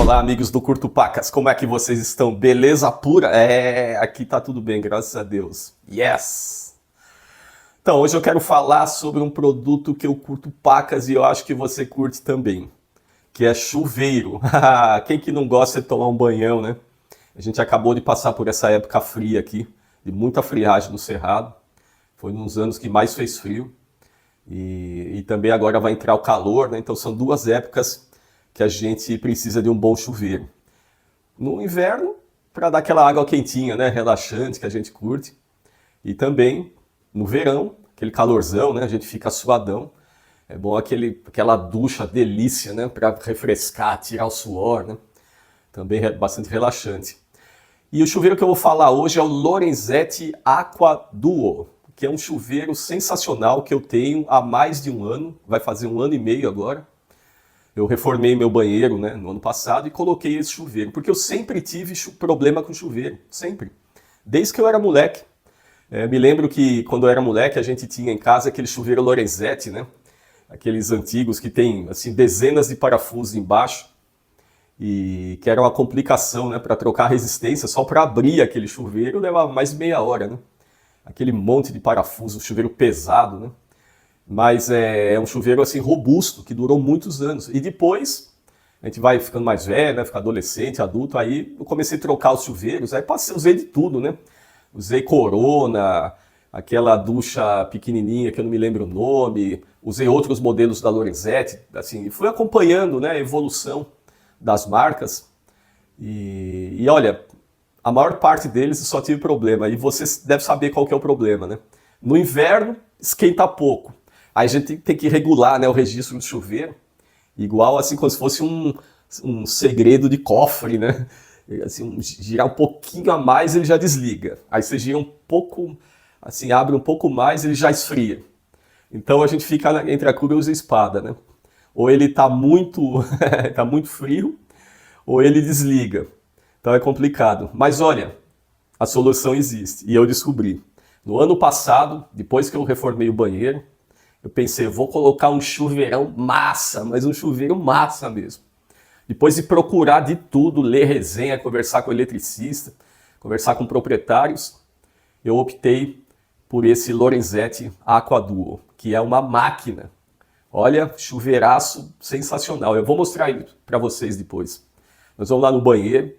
Olá, amigos do Curto Pacas, como é que vocês estão? Beleza pura? Aqui tá tudo bem, graças a Deus. Yes! Então, hoje eu quero falar sobre um produto que eu curto pacas e eu acho que você curte também, que é chuveiro. Quem que não gosta de tomar um banhão, né? A gente acabou de passar por essa época fria aqui, de muita friagem no Cerrado. Foi nos anos que mais fez frio. E também agora vai entrar o calor, né? Então são duas épocas que a gente precisa de um bom chuveiro. No inverno, para dar aquela água quentinha, né? Relaxante, que a gente curte. E também no verão, aquele calorzão, né? A gente fica suadão. É bom aquela ducha delícia, né? Para refrescar, tirar o suor, né? Também é bastante relaxante. E o chuveiro que eu vou falar hoje é o Lorenzetti Aqua Duo, que é um chuveiro sensacional que eu tenho há mais de um ano, vai fazer 1 ano e meio agora. Eu reformei meu banheiro, né, no ano passado e coloquei esse chuveiro, porque eu sempre tive problema com chuveiro, sempre. Desde que eu era moleque. Me lembro que quando eu era moleque a gente tinha em casa aquele chuveiro Lorenzetti, né? Aqueles antigos que tem assim, dezenas de parafusos embaixo. E que era uma complicação, né, para trocar a resistência, só para abrir aquele chuveiro levava mais de meia hora, né? Aquele monte de parafuso, chuveiro pesado, né? Mas é um chuveiro assim robusto, que durou muitos anos. E depois, a gente vai ficando mais velho, né? Fica adolescente, adulto, aí eu comecei a trocar os chuveiros, aí usei de tudo, né? Usei Corona, aquela ducha pequenininha que eu não me lembro o nome, usei outros modelos da Lorenzetti, assim, e fui acompanhando, né, a evolução das marcas. E olha, a maior parte deles só tive problema, e você deve saber qual que é o problema, né? No inverno, esquenta pouco. Aí a gente tem que regular, né, o registro do chuveiro, igual assim como se fosse um segredo de cofre, né? Assim, girar um pouquinho a mais ele já desliga. Aí você gira um pouco, assim, abre um pouco mais ele já esfria. Então a gente fica entre a cruz e a espada, né? Ou ele tá muito, tá muito frio, ou ele desliga. Então é complicado. Mas olha, a solução existe e eu descobri. No ano passado, depois que eu reformei o banheiro, eu pensei, vou colocar um chuveirão massa, mas um chuveiro massa mesmo. Depois de procurar de tudo, ler resenha, conversar com o eletricista, conversar com proprietários, eu optei por esse Lorenzetti Aqua Duo, que é uma máquina. Olha, chuveiraço sensacional. Eu vou mostrar ele para vocês depois. Nós vamos lá no banheiro,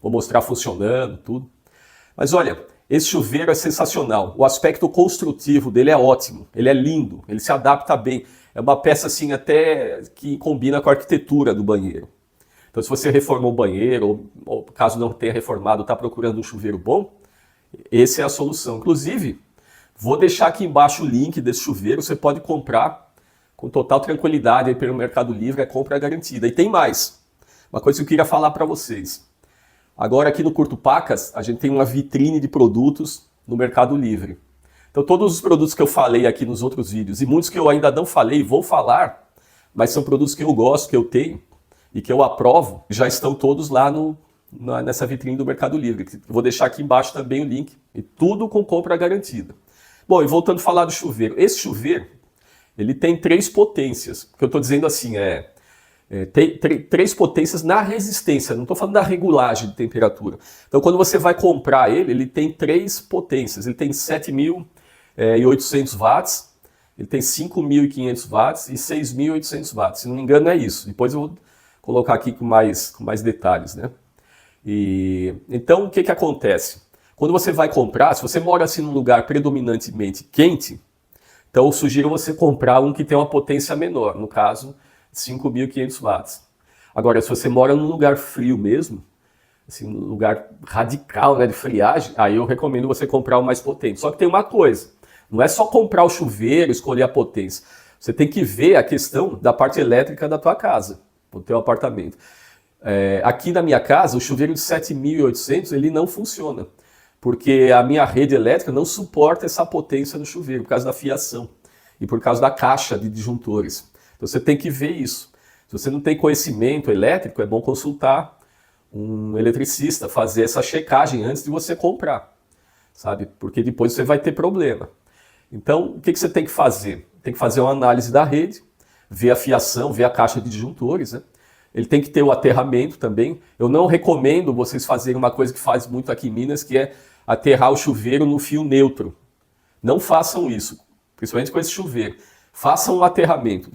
vou mostrar funcionando, tudo. Mas olha, esse chuveiro é sensacional. O aspecto construtivo dele é ótimo. Ele é lindo, ele se adapta bem. É uma peça assim até que combina com a arquitetura do banheiro. Então se você reformou o banheiro, ou caso não tenha reformado, está procurando um chuveiro bom, essa é a solução. Inclusive, vou deixar aqui embaixo o link desse chuveiro, você pode comprar com total tranquilidade aí pelo Mercado Livre, a compra é garantida. E tem mais, uma coisa que eu queria falar para vocês. Agora aqui no Curto Pacas, a gente tem uma vitrine de produtos no Mercado Livre. Então todos os produtos que eu falei aqui nos outros vídeos, e muitos que eu ainda não falei, vou falar, mas são produtos que eu gosto, que eu tenho, e que eu aprovo, já estão todos lá nessa vitrine do Mercado Livre. Vou deixar aqui embaixo também o link, e tudo com compra garantida. Bom, e voltando a falar do chuveiro. Esse chuveiro, ele tem 3 potências. O que eu estou dizendo assim tem 3 potências na resistência, não estou falando da regulagem de temperatura. Então quando você vai comprar ele tem 3 potências. Ele tem 7.800 watts, ele tem 5.500 watts e 6.800 watts. Se não me engano é isso. Depois eu vou colocar aqui com mais detalhes, né? Então o que acontece? Quando você vai comprar, se você mora assim num lugar predominantemente quente, então eu sugiro você comprar um que tem uma potência menor, no caso 5.500 watts. Agora, se você mora num lugar frio mesmo, assim, num lugar radical, né, de friagem, aí eu recomendo você comprar o mais potente. Só que tem uma coisa, não é só comprar o chuveiro, escolher a potência. Você tem que ver a questão da parte elétrica da tua casa, do teu apartamento. Aqui na minha casa, o chuveiro de 7.800 ele não funciona, porque a minha rede elétrica não suporta essa potência do chuveiro, por causa da fiação e por causa da caixa de disjuntores. Então você tem que ver isso. Se você não tem conhecimento elétrico, é bom consultar um eletricista, fazer essa checagem antes de você comprar, sabe? Porque depois você vai ter problema. Então, o que você tem que fazer? Tem que fazer uma análise da rede, ver a fiação, ver a caixa de disjuntores, né? Ele tem que ter o aterramento também. Eu não recomendo vocês fazerem uma coisa que faz muito aqui em Minas, que é aterrar o chuveiro no fio neutro. Não façam isso, principalmente com esse chuveiro. Façam um aterramento.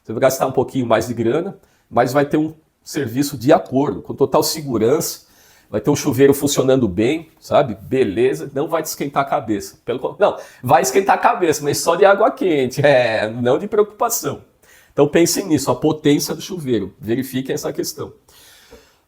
Você vai gastar um pouquinho mais de grana, mas vai ter um serviço de acordo, com total segurança. Vai ter um chuveiro funcionando bem, sabe? Beleza, não vai te esquentar a cabeça. Não, vai esquentar a cabeça, mas só de água quente, não de preocupação. Então pensem nisso, a potência do chuveiro. Verifiquem essa questão.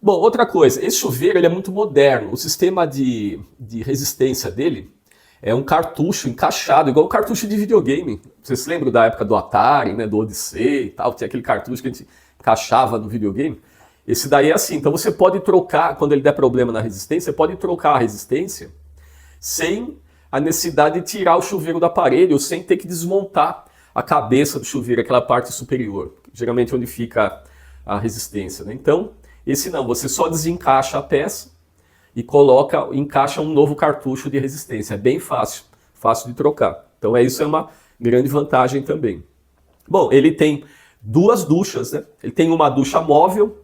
Bom, outra coisa, esse chuveiro ele é muito moderno. O sistema de resistência dele é um cartucho encaixado, igual o cartucho de videogame. Vocês se lembram da época do Atari, né, do Odyssey e tal? Tinha aquele cartucho que a gente encaixava no videogame. Esse daí é assim, então você pode trocar, quando ele der problema na resistência, você pode trocar a resistência sem a necessidade de tirar o chuveiro do aparelho, ou sem ter que desmontar a cabeça do chuveiro, aquela parte superior, geralmente onde fica a resistência, né? Então, esse não, você só desencaixa a peça e encaixa um novo cartucho de resistência. É bem fácil, fácil de trocar. Então isso é uma grande vantagem também. Bom, ele tem duas duchas, né? Ele tem uma ducha móvel,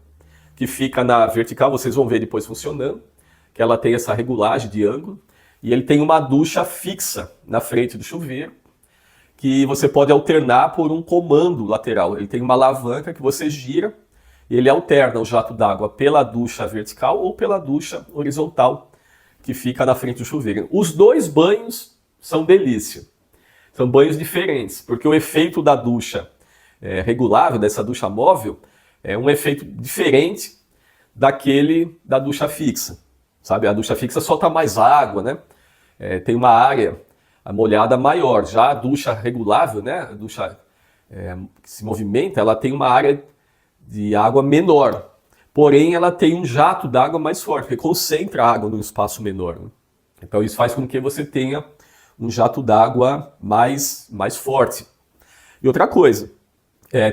que fica na vertical, vocês vão ver depois funcionando, que ela tem essa regulagem de ângulo, e ele tem uma ducha fixa na frente do chuveiro, que você pode alternar por um comando lateral. Ele tem uma alavanca que você gira e ele alterna o jato d'água pela ducha vertical ou pela ducha horizontal que fica na frente do chuveiro. Os dois banhos são delícia. São banhos diferentes, porque o efeito da ducha regulável, dessa ducha móvel, é um efeito diferente daquele da ducha fixa. Sabe? A ducha fixa solta mais água, né? Tem uma área molhada maior. Já a ducha regulável, né? A ducha que se movimenta, ela tem uma área de água menor. Porém, ela tem um jato d'água mais forte, porque concentra a água num espaço menor. Né? Então isso faz com que você tenha um jato d'água mais forte. E outra coisa,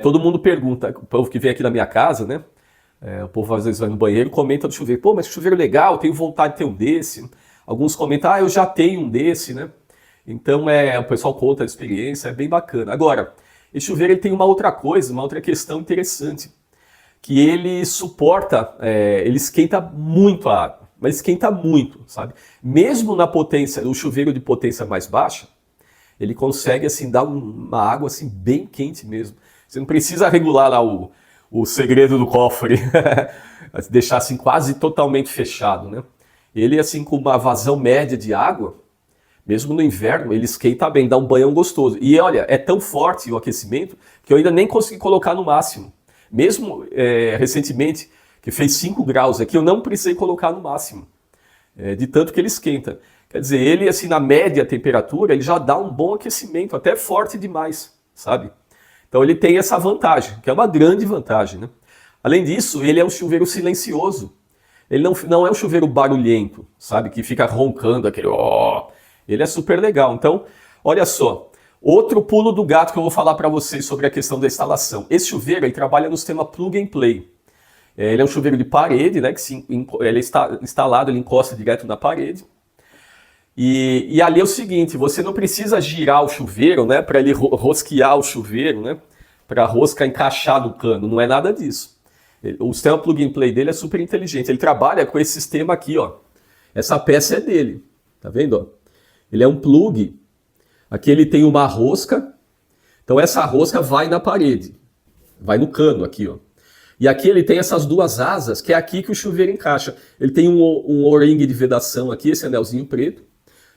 todo mundo pergunta, o povo que vem aqui na minha casa, né? O povo às vezes vai no banheiro, comenta do chuveiro. Pô, mas que chuveiro legal, tenho vontade de ter um desse. Alguns comentam, eu já tenho um desse, né? Então o pessoal conta a experiência, é bem bacana. Agora, esse chuveiro ele tem uma outra coisa, uma outra questão interessante, que ele suporta, ele esquenta muito a água, mas esquenta muito, sabe? Mesmo na potência, o chuveiro de potência mais baixa, ele consegue assim dar uma água assim bem quente mesmo. Você não precisa regular lá o segredo do cofre, deixar assim quase totalmente fechado, né? Ele assim com uma vazão média de água, mesmo no inverno, ele esquenta bem, dá um banhão gostoso. E olha, é tão forte o aquecimento que eu ainda nem consegui colocar no máximo. Mesmo recentemente, que fez 5 graus aqui, eu não precisei colocar no máximo, de tanto que ele esquenta. Quer dizer, ele assim na média temperatura, ele já dá um bom aquecimento, até forte demais, sabe? Então ele tem essa vantagem, que é uma grande vantagem, né? Além disso, ele é um chuveiro silencioso. Ele não é um chuveiro barulhento, sabe? Que fica roncando aquele Ele é super legal. Então, olha só. Outro pulo do gato que eu vou falar para vocês sobre a questão da instalação. Esse chuveiro ele trabalha no sistema Plug and Play. Ele é um chuveiro de parede, né? Ele está instalado, ele encosta direto na parede. E ali é o seguinte, você não precisa girar o chuveiro, né? Para ele rosquear o chuveiro, né? Para a rosca encaixar no cano. Não é nada disso. O sistema Plug and Play dele é super inteligente. Ele trabalha com esse sistema aqui, ó. Essa peça é dele. Tá vendo, ó? Ele é um plug. Aqui ele tem uma rosca. Então essa rosca vai na parede. Vai no cano aqui, ó. E aqui ele tem essas duas asas, que é aqui que o chuveiro encaixa. Ele tem um O-ring de vedação aqui, esse anelzinho preto.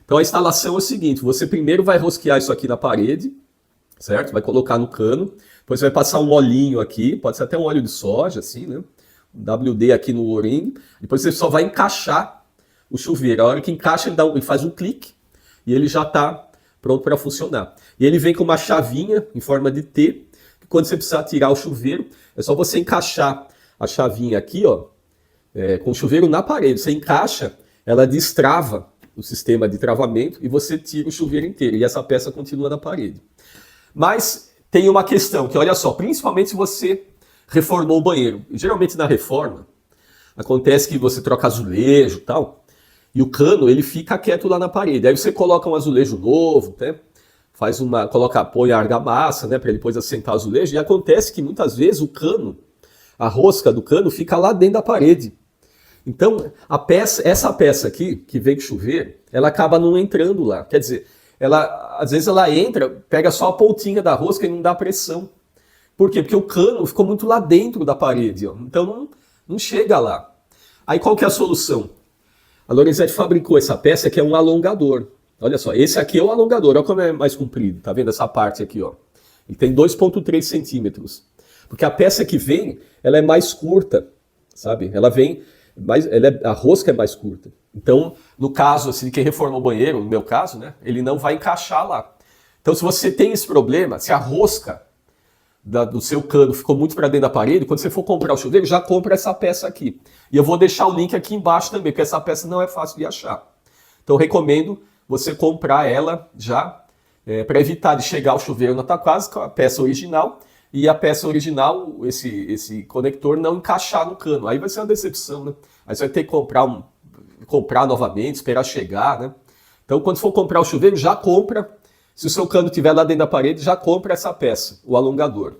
Então a instalação é o seguinte, você primeiro vai rosquear isso aqui na parede, certo? Vai colocar no cano. Depois você vai passar um olhinho aqui, pode ser até um óleo de soja, assim, né? Um WD aqui no O-ring. Depois você só vai encaixar o chuveiro. A hora que encaixa, ele faz um clique e ele já está pronto para funcionar. E ele vem com uma chavinha em forma de T, que quando você precisar tirar o chuveiro, é só você encaixar a chavinha aqui, ó, com o chuveiro na parede. Você encaixa, ela destrava o sistema de travamento e você tira o chuveiro inteiro. E essa peça continua na parede. Mas tem uma questão, que olha só, principalmente se você reformou o banheiro. Geralmente na reforma, acontece que você troca azulejo e tal, e o cano ele fica quieto lá na parede. Aí você coloca um azulejo novo, né? Põe a argamassa, né, para ele depois assentar o azulejo, e acontece que muitas vezes o cano A rosca do cano fica lá dentro da parede. Então, essa peça aqui, que vem com chuveiro, ela acaba não entrando lá. Quer dizer, às vezes ela entra, pega só a pontinha da rosca e não dá pressão. Por quê? Porque o cano ficou muito lá dentro da parede, ó. Então não chega lá. Aí qual que é a solução? A Lorenzetti fabricou essa peça que é um alongador. Olha só, esse aqui é o alongador, olha como é mais comprido, tá vendo essa parte aqui, ó? Ele tem 2,3 centímetros. Porque a peça que vem, ela é mais curta, sabe? Ela vem, a rosca é mais curta. Então, no caso, assim, quem reforma o banheiro, no meu caso, né? Ele não vai encaixar lá. Então, se você tem esse problema, se a rosca do seu cano ficou muito para dentro da parede, quando você for comprar o chuveiro, já compra essa peça aqui. E eu vou deixar o link aqui embaixo também, porque essa peça não é fácil de achar. Então, eu recomendo você comprar ela já, para evitar de chegar o chuveiro na tua casa com a peça original, e a peça original, esse conector, não encaixar no cano. Aí vai ser uma decepção, né? Aí você vai ter que comprar novamente, esperar chegar, né? Então, quando for comprar o chuveiro, já compra. Se o seu cano estiver lá dentro da parede, já compra essa peça, o alongador,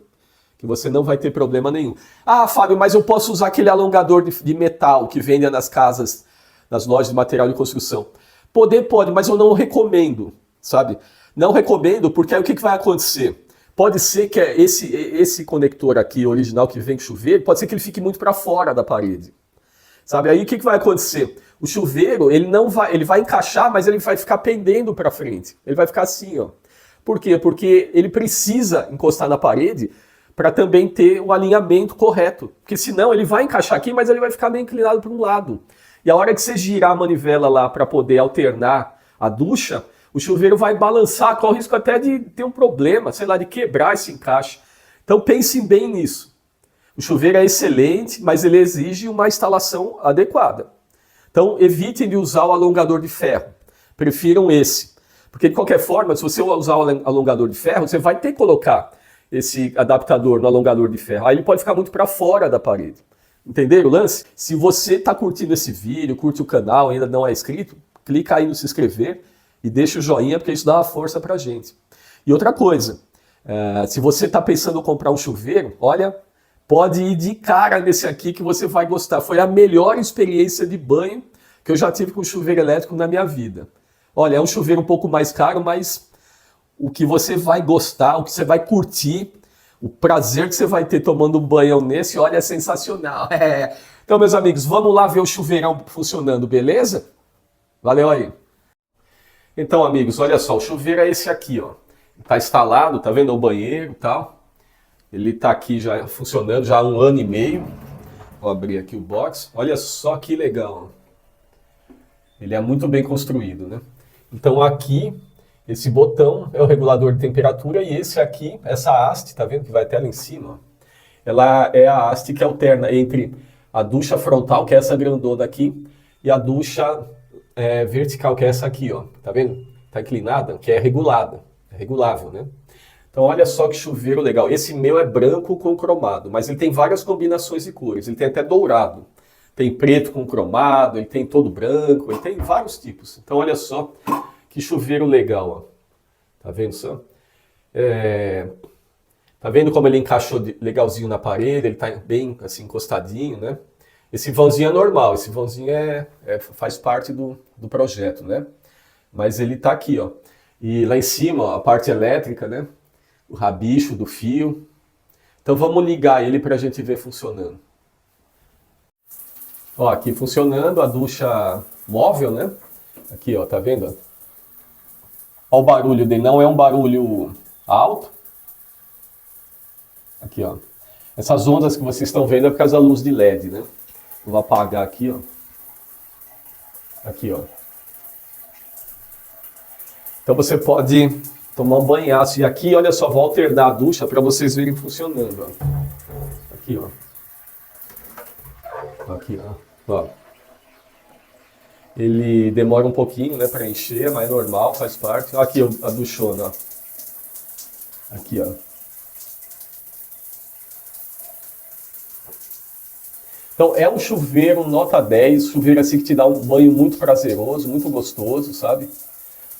que você não vai ter problema nenhum. Ah, Fábio, mas eu posso usar aquele alongador de metal que vende nas casas, nas lojas de material de construção. Pode, mas eu não recomendo, sabe? Não recomendo, porque aí o que vai acontecer? Pode ser que esse conector aqui, original, que vem com chuveiro, pode ser que ele fique muito para fora da parede. Sabe? Aí o que vai acontecer? O chuveiro, ele vai encaixar, mas ele vai ficar pendendo para frente. Ele vai ficar assim, ó. Por quê? Porque ele precisa encostar na parede para também ter o alinhamento correto. Porque senão ele vai encaixar aqui, mas ele vai ficar meio inclinado para um lado. E a hora que você girar a manivela lá para poder alternar a ducha, o chuveiro vai balançar, corre o risco até de ter um problema, sei lá, de quebrar esse encaixe. Então pensem bem nisso. O chuveiro é excelente, mas ele exige uma instalação adequada. Então evitem de usar o alongador de ferro. Prefiram esse. Porque de qualquer forma, se você usar o alongador de ferro, você vai ter que colocar esse adaptador no alongador de ferro. Aí ele pode ficar muito para fora da parede. Entenderam o lance? Se você está curtindo esse vídeo, curte o canal e ainda não é inscrito, clica aí no se inscrever e deixa o joinha, porque isso dá uma força pra gente. E outra coisa, se você está pensando em comprar um chuveiro, olha, pode ir de cara nesse aqui que você vai gostar. Foi a melhor experiência de banho que eu já tive com chuveiro elétrico na minha vida. Olha, é um chuveiro um pouco mais caro, mas o que você vai gostar, o que você vai curtir, o prazer que você vai ter tomando um banho nesse, olha, é sensacional. Então, meus amigos, vamos lá ver o chuveirão funcionando, beleza? Valeu aí. Então, amigos, olha só, o chuveiro é esse aqui, ó. Tá instalado, tá vendo o banheiro e tal. Ele tá aqui já funcionando já há 1 ano e meio. Vou abrir aqui o box. Olha só que legal. Ele é muito bem construído, né? Então aqui, esse botão é o regulador de temperatura e esse aqui, essa haste, tá vendo que vai até lá em cima? Ó. Ela é a haste que alterna entre a ducha frontal, que é essa grandona aqui, e a ducha vertical, que é essa aqui, ó. Tá vendo? Tá inclinada, que é regulada, é regulável, né? Então olha só que chuveiro legal. Esse meu é branco com cromado, mas ele tem várias combinações de cores. Ele tem até dourado. Tem preto com cromado, ele tem todo branco, ele tem vários tipos. Então olha só que chuveiro legal, ó. Tá vendo só? Tá vendo como ele encaixou legalzinho na parede? Ele tá bem assim encostadinho, né? Esse vãozinho é normal, esse vãozinho faz parte do projeto, né? Mas ele tá aqui, ó. E lá em cima, ó, a parte elétrica, né? O rabicho do fio. Então vamos ligar ele para a gente ver funcionando. Ó, aqui funcionando a ducha móvel, né? Aqui, ó, tá vendo? Ó, o barulho dele não é um barulho alto. Aqui, ó. Essas ondas que vocês estão vendo é por causa da luz de LED, né? Vou apagar aqui, ó. Aqui, ó. Então você pode tomar um banhaço. E aqui, olha só, vou alternar a ducha para vocês verem funcionando. Ó. Aqui, ó. Aqui, ó. Ele demora um pouquinho, né, para encher, mas é normal, faz parte. Aqui a duchona, ó. Aqui, ó. Então é um chuveiro nota 10, chuveiro assim que te dá um banho muito prazeroso, muito gostoso, sabe?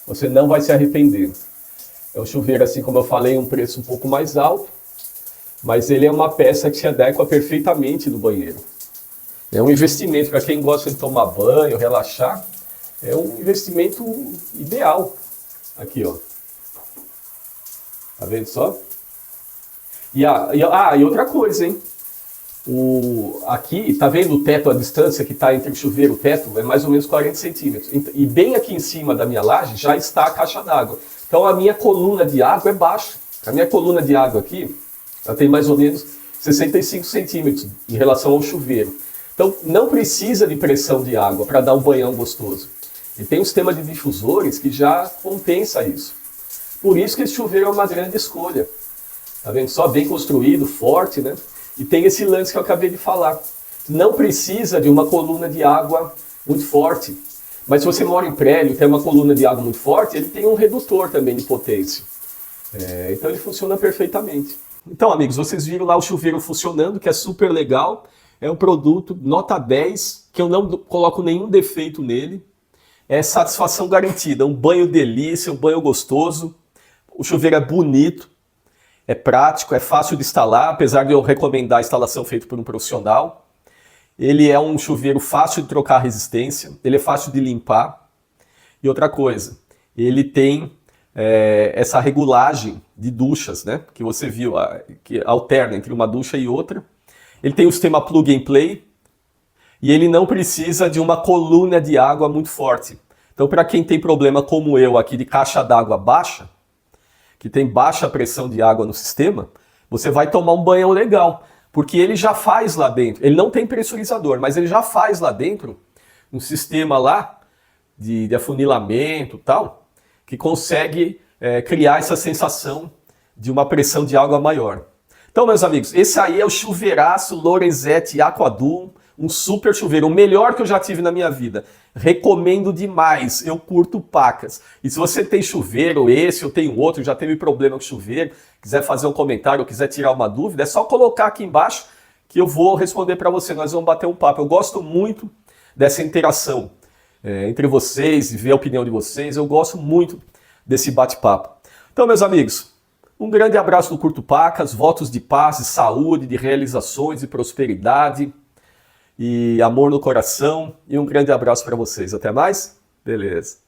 Você não vai se arrepender. É um chuveiro assim, como eu falei, um preço um pouco mais alto. mas ele é uma peça que se adequa perfeitamente no banheiro. É um investimento para quem gosta de tomar banho, relaxar, é um investimento ideal. Aqui, ó. Tá vendo só? E outra coisa, hein? Aqui, tá vendo o teto, a distância que está entre o chuveiro e o teto? É mais ou menos 40 centímetros. E bem aqui em cima da minha laje já está a caixa d'água. Então a minha coluna de água é baixa. A minha coluna de água aqui, ela tem mais ou menos 65 centímetros em relação ao chuveiro. Então não precisa de pressão de água para dar um banhão gostoso. E tem um sistema de difusores que já compensa isso. Por isso que esse chuveiro é uma grande escolha. Tá vendo? Só bem construído, forte, né? E tem esse lance que eu acabei de falar. Não precisa de uma coluna de água muito forte. Mas se você mora em prédio e tem uma coluna de água muito forte, ele tem um redutor também de potência. Então ele funciona perfeitamente. Então, amigos, vocês viram lá o chuveiro funcionando, que é super legal. É um produto nota 10, que eu não coloco nenhum defeito nele. É satisfação garantida. Um banho delícia, um banho gostoso. O chuveiro é bonito. É prático, é fácil de instalar, apesar de eu recomendar a instalação feita por um profissional. Ele é um chuveiro fácil de trocar resistência, ele é fácil de limpar. E outra coisa, ele tem essa regulagem de duchas, né? Que você viu, que alterna entre uma ducha e outra. Ele tem o sistema plug and play e ele não precisa de uma coluna de água muito forte. Então, para quem tem problema como eu aqui de caixa d'água baixa, que tem baixa pressão de água no sistema, você vai tomar um banhão legal, porque ele já faz lá dentro, ele não tem pressurizador, mas ele já faz lá dentro um sistema lá de afunilamento e tal, que consegue criar essa sensação de uma pressão de água maior. Então, meus amigos, esse aí é o chuveiraço Lorenzetti Aquadum, um super chuveiro, o melhor que eu já tive na minha vida. Recomendo demais, eu curto pacas. E se você tem chuveiro, esse ou tem outro, já teve problema com chuveiro, quiser fazer um comentário ou quiser tirar uma dúvida, é só colocar aqui embaixo que eu vou responder para você, nós vamos bater um papo. Eu gosto muito dessa interação entre vocês e ver a opinião de vocês, eu gosto muito desse bate-papo. Então, meus amigos, um grande abraço do Curto Pacas, votos de paz, de saúde, de realizações, de prosperidade e amor no coração. E um grande abraço para vocês. Até mais? Beleza.